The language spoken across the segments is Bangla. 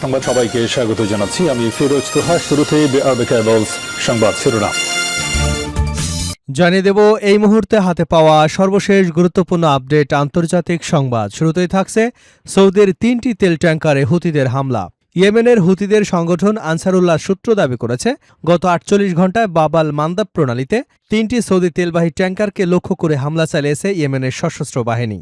সংবাদ সবাইকে স্বাগত জানাচ্ছি। আমি ফিরোজ তোহা। শুরুতেই সংবাদ শিরোনাম জানিয়ে দেব এই মুহূর্তে হাতে পাওয়া সর্বশেষ গুরুত্বপূর্ণ আপডেট আন্তর্জাতিক সংবাদ। শুরুতেই থাকছে সৌদির 3টি তেল ট্যাংকারে হুতিদের হামলা। ইয়েমেনের হুতিদের সংগঠন আনসারুল্লাহ সূত্র দাবি করেছে, গত 48 ঘণ্টায় বাবাল মান্দাব প্রণালীতে 3টি সৌদি তেলবাহী ট্যাংকারকে লক্ষ্য করে হামলা চালিয়েছে ইয়েমেনের সশস্ত্র বাহিনী।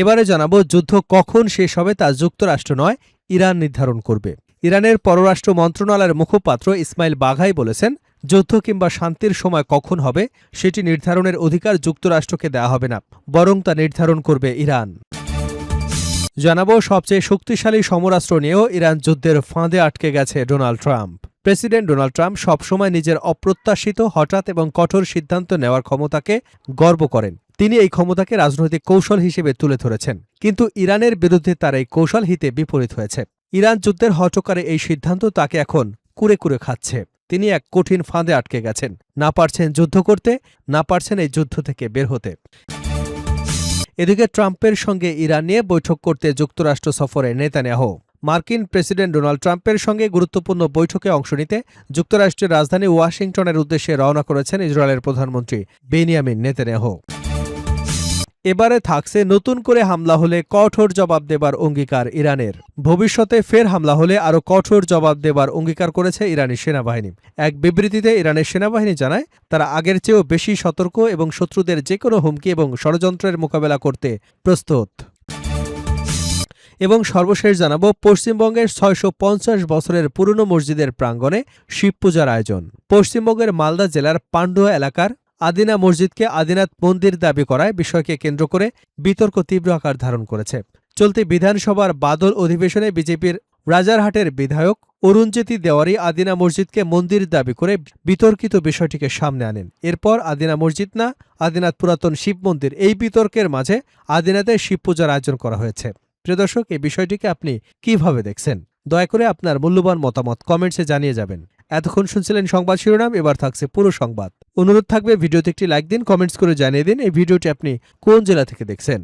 এবারে জানাবো, যুদ্ধ কখন শেষ হবে তা যুক্তরাষ্ট্র নয়, ইরান নির্ধারণ করবে। ইরানের পররাষ্ট্র মন্ত্রণালয়ের মুখপাত্র ইসমাইল বাঘাই বলেছেন, যুদ্ধ কিংবা শান্তির সময় কখন হবে সেটি নির্ধারণের অধিকার যুক্তরাষ্ট্রকে দেওয়া হবে না, বরং তা নির্ধারণ করবে ইরান। জানাবো, সবচেয়ে শক্তিশালী সমরাস্ত্র নিয়েও ইরান যুদ্ধের ফাঁদে আটকে গেছে Donald Trump. President Donald Trump সবসময় নিজের অপ্রত্যাশিত, হঠাৎ এবং কঠোর সিদ্ধান্ত নেওয়ার ক্ষমতাকে গর্ব করেন। তিনি এই ক্ষমতাকে রাজনৈতিক কৌশল হিসেবে তুলে ধরেছেন, কিন্তু ইরানের বিরুদ্ধে তার এই কৌশল হিতে বিপরীত হয়েছে। ইরান যুদ্ধের হঠকারে এই সিদ্ধান্ত তাকে এখন কুরে কুরে খাচ্ছে। তিনি এক কঠিন ফাঁদে আটকে গেছেন, না পারছেন যুদ্ধ করতে, না পারছেন এই যুদ্ধ থেকে বের হতে। এদিকে ট্রাম্পের সঙ্গে ইরান নিয়ে বৈঠক করতে যুক্তরাষ্ট্র সফরে নেতানিয়াহু। মার্কিন প্রেসিডেন্ট ডোনাল্ড ট্রাম্পের সঙ্গে গুরুত্বপূর্ণ বৈঠকে অংশ নিতে যুক্তরাষ্ট্রের রাজধানী ওয়াশিংটনের উদ্দেশ্যে রওনা করেছেন ইসরায়েলের প্রধানমন্ত্রী বেনিয়ামিন নেতানিয়াহু। এবারে থাকছে, নতুন করে হামলা হলে কঠোর জবাব দেবার অঙ্গীকার ইরানের। ভবিষ্যতে ফের হামলা হলে আরও কঠোর জবাব দেবার অঙ্গীকার করেছে ইরানি সেনাবাহিনী। এক বিবৃতিতে ইরানের সেনাবাহিনী জানায়, তারা আগের চেয়েও বেশি সতর্ক এবং শত্রুদের যে কোনো হুমকি এবং ষড়যন্ত্রের মোকাবেলা করতে প্রস্তুত। এবং সর্বশেষ জানাবো, পশ্চিমবঙ্গের 650 বছরের পুরনো মসজিদের প্রাঙ্গণে শিব পূজার আয়োজন। পশ্চিমবঙ্গের মালদা জেলার পান্ডুয়া এলাকার আদিনা মসজিদকে আদিনাথ মন্দির দাবি করায় বিষয়কে কেন্দ্র করে বিতর্ক তীব্র আকার ধারণ করেছে। চলতি বিধানসভার বাদল অধিবেশনে বিজেপির রাজারহাটের বিধায়ক অরুণজ্যোতি দেওয়ারি আদিনা মসজিদকে মন্দির দাবি করে বিতর্কিত বিষয়টিকে সামনে আনেন। এরপর আদিনা মসজিদ না আদিনাথ পুরাতন শিব মন্দির, এই বিতর্কের মাঝে আদিনাথে শিব পূজার আয়োজন করা হয়েছে। প্রিয় দর্শক, এই বিষয়টিকে আপনি কিভাবে দেখছেন? দয়া করে আপনার মূল্যবান মতামত কমেন্টসে জানিয়ে যাবেন। এতক্ষণ শুনছিলেন সংবাদ শিরোনাম, এবার থাকছে পুরো সংবাদ। অনুরোধ থাকবে, ভিডিওতে একটি লাইক দিন, কমেন্টস করে জানিয়ে দিন এই ভিডিওটি আপনি কোন জেলা থেকে দেখছেন।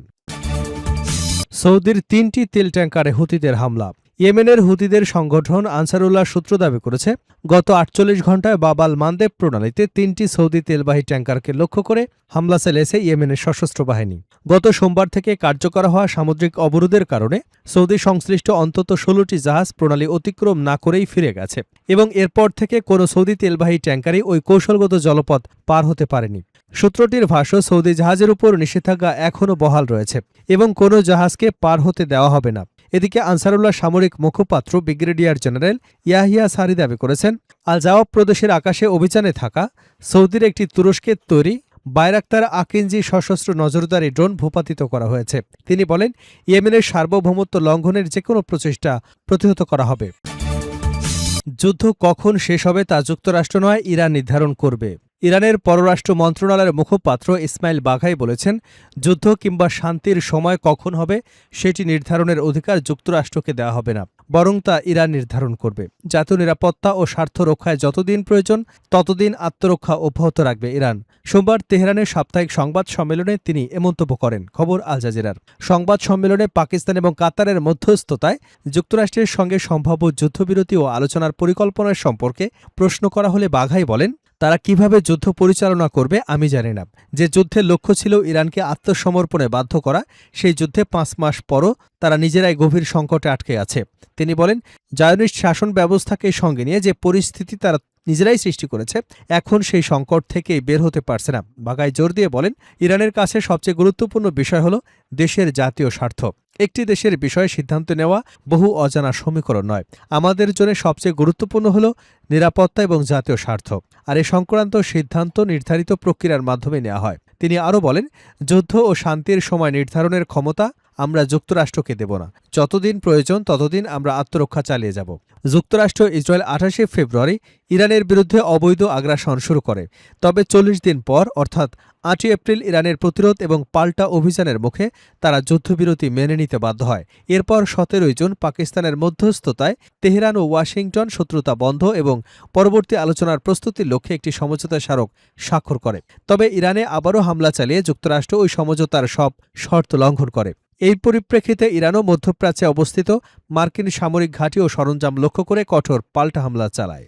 সৌদির 3টি তেল ট্যাংকারে হুতিদের হামলা। ইয়েমেনের হুতিদের সংগঠন আনসারুল্লাহ সূত্র দাবি করেছে, গত 48 ঘণ্টায় বাবাল মান্দেব প্রণালীতে 3টি সৌদি তেলবাহী ট্যাংকারকে লক্ষ্য করে হামলা চালিয়েছে ইয়েমেনের সশস্ত্র বাহিনী। গত সোমবার থেকে কার্যকর হওয়া সামুদ্রিক অবরোধের কারণে সৌদি সংশ্লিষ্ট অন্তত 16টি জাহাজ প্রণালী অতিক্রম না করেই ফিরে গেছে এবং এরপর থেকে কোনো সৌদি তেলবাহী ট্যাংকারই ওই কৌশলগত জলপথ পার হতে পারেনি। সূত্রটির ভাষ্য, সৌদি জাহাজের উপর নিষেধাজ্ঞা এখনও বহাল রয়েছে এবং কোনো জাহাজকে পার হতে দেওয়া হবে না। এদিকে আনসারুল্লাহ সামরিক মুখপাত্র ব্রিগেডিয়ার জেনারেল ইয়াহিয়া সারি দাবি করেছেন, আল জাওয়াব প্রদেশের আকাশে অভিযানে থাকা সৌদির একটি তুরস্কের তৈরি বাইরাক্তার আকিঞ্জি সশস্ত্র নজরদারি ড্রোন ভূপাতিত করা হয়েছে। তিনি বলেন, ইয়েমেনের সার্বভৌমত্ব লঙ্ঘনের যে কোনো প্রচেষ্টা প্রতিহত করা হবে। যুদ্ধ কখন শেষ হবে তা যুক্তরাষ্ট্র নয়, ইরান নির্ধারণ করবে। ইরানের পররাষ্ট্র মন্ত্রণালয়ের মুখপাত্র ইসমাইল বাঘাই বলেছেন, যুদ্ধ কিংবা শান্তির সময় কখন হবে সেটি নির্ধারণের অধিকার যুক্তরাষ্ট্রকে দেওয়া হবে না, বরং তা ইরান নির্ধারণ করবে। জাতীয় নিরাপত্তা ও স্বার্থ রক্ষায় যতদিন প্রয়োজন ততদিন আত্মরক্ষা অব্যাহত রাখবে ইরান। সোমবার তেহরানের সাপ্তাহিক সংবাদ সম্মেলনে তিনি এ মন্তব্য করেন। খবর আল জাজিরার। সংবাদ সম্মেলনে পাকিস্তান এবং কাতারের মধ্যস্থতায় যুক্তরাষ্ট্রের সঙ্গে সম্ভাব্য যুদ্ধবিরতি ও আলোচনার পরিকল্পনার সম্পর্কে প্রশ্ন করা হলে বাঘাই বলেন, তারা কিভাবে যুদ্ধ পরিচালনা করবে আমি জানি না। যে যুদ্ধের লক্ষ্য ছিল ইরানকে আত্মসমর্পণে বাধ্য করা, সেই যুদ্ধে 5 মাস পরও তারা নিজেরাই গভীর সংকটে আটকে আছে। তিনি বলেন, জায়োনিস্ট শাসন ব্যবস্থাকে সঙ্গে নিয়ে যে পরিস্থিতি তারা নিজেরাই সৃষ্টি করেছে, এখন সেই সংকট থেকেই বের হতে পারছে না। বাঘাই জোর দিয়ে বলেন, ইরানের কাছে সবচেয়ে গুরুত্বপূর্ণ বিষয় হল দেশের জাতীয় স্বার্থ। একটি দেশের বিষয়ে সিদ্ধান্ত নেওয়া বহু অজানা সমীকরণ নয়। আমাদের জন্য সবচেয়ে গুরুত্বপূর্ণ হল নিরাপত্তা এবং জাতীয় স্বার্থ, আর এ সংক্রান্ত সিদ্ধান্ত নির্ধারিত প্রক্রিয়ার মাধ্যমে নেওয়া হয়। তিনি আরও বলেন, যুদ্ধ ও শান্তির সময় নির্ধারণের ক্ষমতা আমরা যুক্তরাষ্ট্রকে দেব না। যতদিন প্রয়োজন ততদিন আমরা আত্মরক্ষা চালিয়ে যাব। যুক্তরাষ্ট্র ইসরায়েল 28 ফেব্রুয়ারি ইরানের বিরুদ্ধে অবৈধ আগ্রাসন শুরু করে। তবে 40 দিন পর অর্থাৎ 8 এপ্রিল ইরানের প্রতিরোধ এবং পাল্টা অভিযানের মুখে তারা যুদ্ধবিরতি মেনে নিতে বাধ্য হয়। এরপর 17 জুন পাকিস্তানের মধ্যস্থতায় তেহরান ও ওয়াশিংটন শত্রুতা বন্ধ এবং পরবর্তী আলোচনার প্রস্তুতির লক্ষ্যে একটি সমঝোতা স্মারক স্বাক্ষর করে। তবে ইরানে আবারও হামলা চালিয়ে যুক্তরাষ্ট্র ওই সমঝোতার সব শর্ত লঙ্ঘন করে। এই পরিপ্রেক্ষিতে ইরানও মধ্যপ্রাচ্যে অবস্থিত মার্কিন সামরিক ঘাঁটি ও সরঞ্জাম লক্ষ্য করে কঠোর পাল্টা হামলা চালায়।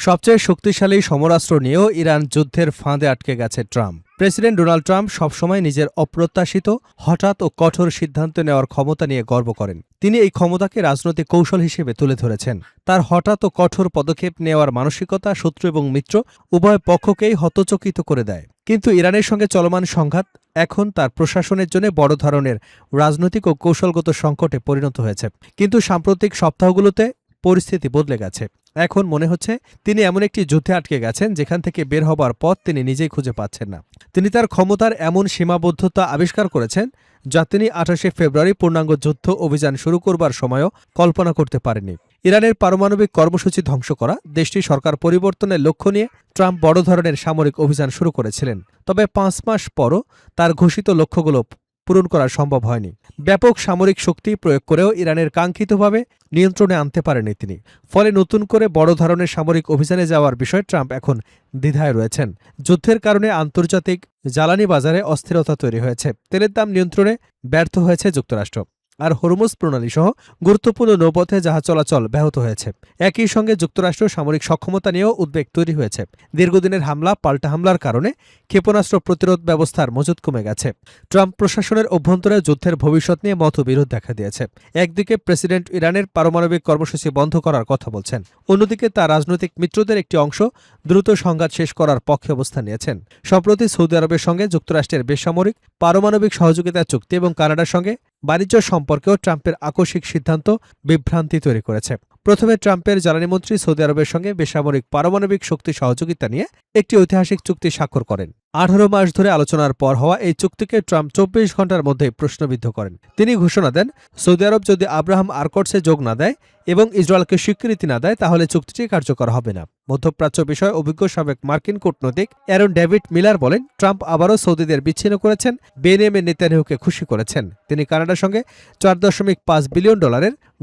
সবচেয়ে শক্তিশালী সমরাস্ত্র নিয়েও ইরান যুদ্ধের ফাঁদে আটকে গেছে ট্রাম্প। প্রেসিডেন্ট ডোনাল্ড ট্রাম্প সবসময় নিজের অপ্রত্যাশিত, হঠাৎ ও কঠোর সিদ্ধান্ত নেওয়ার ক্ষমতা নিয়ে গর্ব করেন। তিনি এই ক্ষমতাকে রাজনৈতিক কৌশল হিসেবে তুলে ধরেছেন। তার হঠাৎ ও কঠোর পদক্ষেপ নেওয়ার মানসিকতা শত্রু এবং মিত্র উভয় পক্ষকেই হতচকিত করে দেয়। কিন্তু ইরানের সঙ্গে চলমান সংঘাত এখন তার প্রশাসনের জন্য বড় ধরনের রাজনৈতিক ও কৌশলগত সংকটে পরিণত হয়েছে। কিন্তু সাম্প্রতিক সপ্তাহগুলোতে পরিস্থিতি বদলে গেছে। এখন মনে হচ্ছে তিনি এমন একটি যুদ্ধে আটকে গেছেন যেখান থেকে বের হবার পথ তিনি নিজেই খুঁজে পাচ্ছেন না। তিনি তার ক্ষমতার এমন সীমাবদ্ধতা আবিষ্কার করেছেন যা তিনি ২৮শে ফেব্রুয়ারি পূর্ণাঙ্গ যুদ্ধ অভিযান শুরু করবার সময়ও কল্পনা করতে পারেননি। ইরানের পারমাণবিক কর্মসূচি ধ্বংস করা, দেশটির সরকার পরিবর্তনের লক্ষ্য নিয়ে ট্রাম্প বড় ধরনের সামরিক অভিযান শুরু করেছিলেন। তবে ৫ মাস পরও তার ঘোষিত লক্ষ্যগুলো পূরণ করা সম্ভব হয়নি। ব্যাপক সামরিক শক্তি প্রয়োগ করেও ইরানের কাঙ্ক্ষিতভাবে নিয়ন্ত্রণে আনতে পারেনি তিনি। ফলে নতুন করে বড় ধরনের সামরিক অভিযানে যাওয়ার বিষয়ে ট্রাম্প এখন দ্বিধায় রয়েছেন। যুদ্ধের কারণে আন্তর্জাতিক জ্বালানি বাজারে অস্থিরতা তৈরি হয়েছে। তেলের দাম নিয়ন্ত্রণে ব্যর্থ হয়েছে যুক্তরাষ্ট্র। আর হরমুজ প্রণালী সহ গুরুত্বপূর্ণ নৌপথে জাহাজ চলাচল ব্যাহত হয়েছে। একই সঙ্গে যুক্তরাষ্ট্র সামরিক সক্ষমতা নিয়েও উদ্বেগ তৈরি হয়েছে। দীর্ঘদিনের হামলা, পাল্টা হামলার কারণে ক্ষেপণাস্ত্র প্রতিরোধ ব্যবস্থার মজুত কমে গেছে। ট্রাম্প প্রশাসনের অভ্যন্তরে যুদ্ধের ভবিষ্যৎ নিয়ে মতবিরোধ দেখা দিয়েছে। একদিকে প্রেসিডেন্ট ইরানের পারমাণবিক কর্মসূচি বন্ধ করার কথা বলছেন, অন্যদিকে তার রাজনৈতিক মিত্রদের একটি অংশ দ্রুত সংঘাত শেষ করার পক্ষে অবস্থান নিয়েছেন। সম্প্রতি সৌদি আরবের সঙ্গে যুক্তরাষ্ট্রের বেসামরিক পারমাণবিক সহযোগিতা চুক্তি এবং কানাডার সঙ্গে বাণিজ্য সম্পর্কেও ট্রাম্পের আকস্মিক সিদ্ধান্ত বিভ্রান্তি তৈরি করেছে। প্রথমে ট্রাম্পের জ্বালানি মন্ত্রী সৌদি আরবের সঙ্গে বেসামরিক পারমাণবিক শক্তি সহযোগিতা নিয়ে একটি ঐতিহাসিক চুক্তি স্বাক্ষর করেন। ১৮ মাস ধরে আলোচনার পর হওয়া এই চুক্তিকে ট্রাম্প ২৪ ঘণ্টার মধ্যে প্রশ্নবিদ্ধ করেন। তিনি ঘোষণা দেন, সৌদি আরব যদি আব্রাহাম আরকর্ডসে যোগ না দেয় এবং ইসরায়েলকে স্বীকৃতি না দেয় তাহলে চুক্তিটি কার্যকর হবে না। মধ্যপ্রাচ্য বিষয়ে অভিজ্ঞ সাবেক মার্কিন কূটনৈতিক অ্যারন ডেভিড মিলার বলেন, ট্রাম্প আবারও সৌদিদের বিচ্ছিন্ন করেছেন, বেনিয়ামিন নেতানিয়াহুকে খুশি করেছেন। তিনি কানাডার সঙ্গে $৪.৫ বিলিয়ন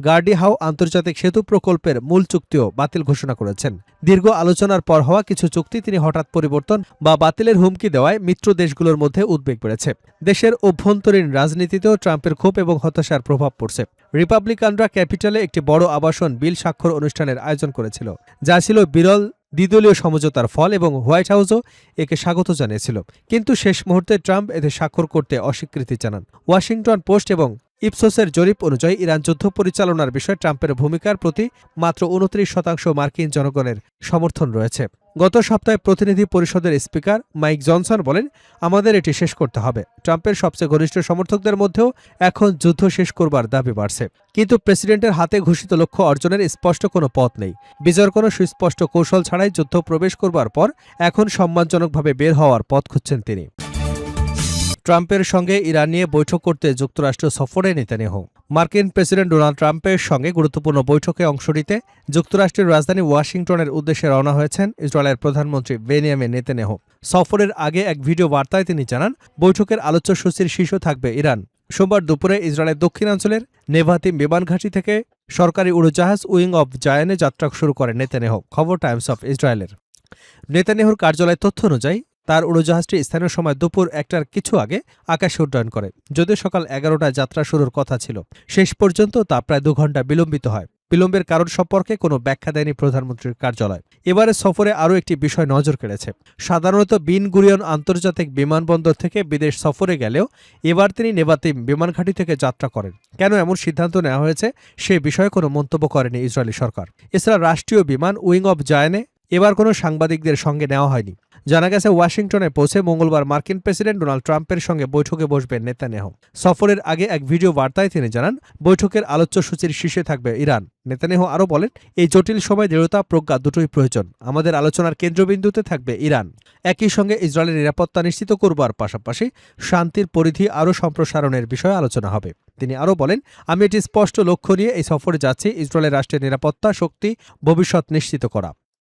গার্ডি হাউ আন্তর্জাতিক সেতু প্রকল্পের মূল চুক্তিও বাতিল ঘোষণা করেছেন। দীর্ঘ আলোচনার পর হওয়া কিছু চুক্তি তিনি হঠাৎ পরিবর্তন বা বাতিলের হুমকি দেওয়ায় মিত্র দেশগুলোর মধ্যে উদ্বেগ বেড়েছে। দেশের অভ্যন্তরীণ রাজনীতিতেও ট্রাম্পের ক্ষোভ এবং হতাশার প্রভাব পড়ছে। রিপাবলিকানরা ক্যাপিটালে একটি বড় আবাসন বিল স্বাক্ষর অনুষ্ঠানের আয়োজন করেছিল, যা ছিল বিরল দ্বিদলীয় সমঝোতার ফল এবং হোয়াইট হাউসও একে স্বাগত জানিয়েছিল। কিন্তু শেষ মুহূর্তে ট্রাম্প এতে স্বাক্ষর করতে অস্বীকৃতি জানান। ওয়াশিংটন পোস্ট এবং ইপসোসের জরিপ অনুযায়ী ইরান যুদ্ধ পরিচালনার বিষয়ে ট্রাম্পের ভূমিকার প্রতি মাত্র ২৯% মার্কিন জনগণের সমর্থন রয়েছে। গত সপ্তাহে প্রতিনিধি পরিষদের স্পিকার মাইক জনসন বলেন, আমাদের এটি শেষ করতে হবে। ট্রাম্পের সবচেয়ে ঘনিষ্ঠ সমর্থকদের মধ্যেও এখন যুদ্ধ শেষ করবার দাবি বাড়ছে। কিন্তু প্রেসিডেন্টের হাতে ঘোষিত লক্ষ্য অর্জনের স্পষ্ট কোনো পথ নেই। বিজয়ের কোনো সুস্পষ্ট কৌশল ছাড়াই যুদ্ধ প্রবেশ করবার পর এখন সম্মানজনকভাবে বের হওয়ার পথ খুঁজছেন তিনি। ট্রাম্পের সঙ্গে ইরান নিয়ে বৈঠক করতে যুক্তরাষ্ট্র সফরে নেতানিয়াহু। মার্কিন প্রেসিডেন্ট ডোনাল্ড ট্রাম্পের সঙ্গে গুরুত্বপূর্ণ বৈঠকে অংশ নিতে যুক্তরাষ্ট্রের রাজধানী ওয়াশিংটনের উদ্দেশ্যে রওনা হয়েছেন ইসরায়েলের প্রধানমন্ত্রী বেনিয়ামিন নেতানিয়াহু। সফরের আগে এক ভিডিও বার্তায় তিনি জানান, বৈঠকের আলোচ্যসূচির শীর্ষে থাকবে ইরান। সোমবার দুপুরে ইসরায়েলের দক্ষিণাঞ্চলের নেভাতিম বিমান ঘাঁটি থেকে সরকারি উড়োজাহাজ উইং অব জায়ানে যাত্রা শুরু করেন নেতানিয়াহু। খবর টাইমস অফ ইসরায়েলের। নেতানিয়াহুর কার্যালয়ের তথ্য অনুযায়ী তার উড়োজাহাজটি স্থানীয় সময় দুপুর ১টার কিছু আগে আকাশে উড্ডয়ন করে। যদিও সকাল ১১টায় যাত্রা শুরুর কথা ছিল, শেষ পর্যন্ত তা প্রায় ২ ঘণ্টা বিলম্বিত হয়। বিলম্বের কারণ সম্পর্কে কোনো ব্যাখ্যা দেয়নি প্রধানমন্ত্রীর কার্যালয়। এবারে সফরে আরও একটি বিষয় নজর কেড়েছে। সাধারণত বিন গুরিয়ন আন্তর্জাতিক বিমানবন্দর থেকে বিদেশ সফরে গেলেও এবার তিনি নেভাতিম বিমান ঘাঁটি থেকে যাত্রা করেন। কেন এমন সিদ্ধান্ত নেওয়া হয়েছে সে বিষয়ে কোনো মন্তব্য করেনি ইসরায়েলি সরকার। এছাড়া রাষ্ট্রীয় বিমান উইং অব জায়ানে এবার কোনো সাংবাদিকদের সঙ্গে নেওয়া হয়নি। জানা গেছে, ওয়াশিংটনে পৌঁছে মঙ্গলবার মার্কিন প্রেসিডেন্ট ডোনাল্ড ট্রাম্পের সঙ্গে বৈঠকে বসবেন নেতানিয়াহু। সফরের আগে এক ভিডিও বার্তায় তিনি জানান, বৈঠকের আলোচ্যসূচির শীর্ষে থাকবে ইরান। নেতানিয়াহু আরও বলেন, এই জটিল সময় দৃঢ়তা প্রজ্ঞা দুটোই প্রয়োজন। আমাদের আলোচনার কেন্দ্রবিন্দুতে থাকবে ইরান। একই সঙ্গে ইসরায়েলের নিরাপত্তা নিশ্চিত করবার পাশাপাশি শান্তির পরিধি আরও সম্প্রসারণের বিষয়ে আলোচনা হবে। তিনি আরও বলেন, আমি এটি স্পষ্ট লক্ষ্য নিয়ে এই সফরে যাচ্ছি, ইসরায়েলের রাষ্ট্রের নিরাপত্তা, শক্তি, ভবিষ্যৎ নিশ্চিত করা।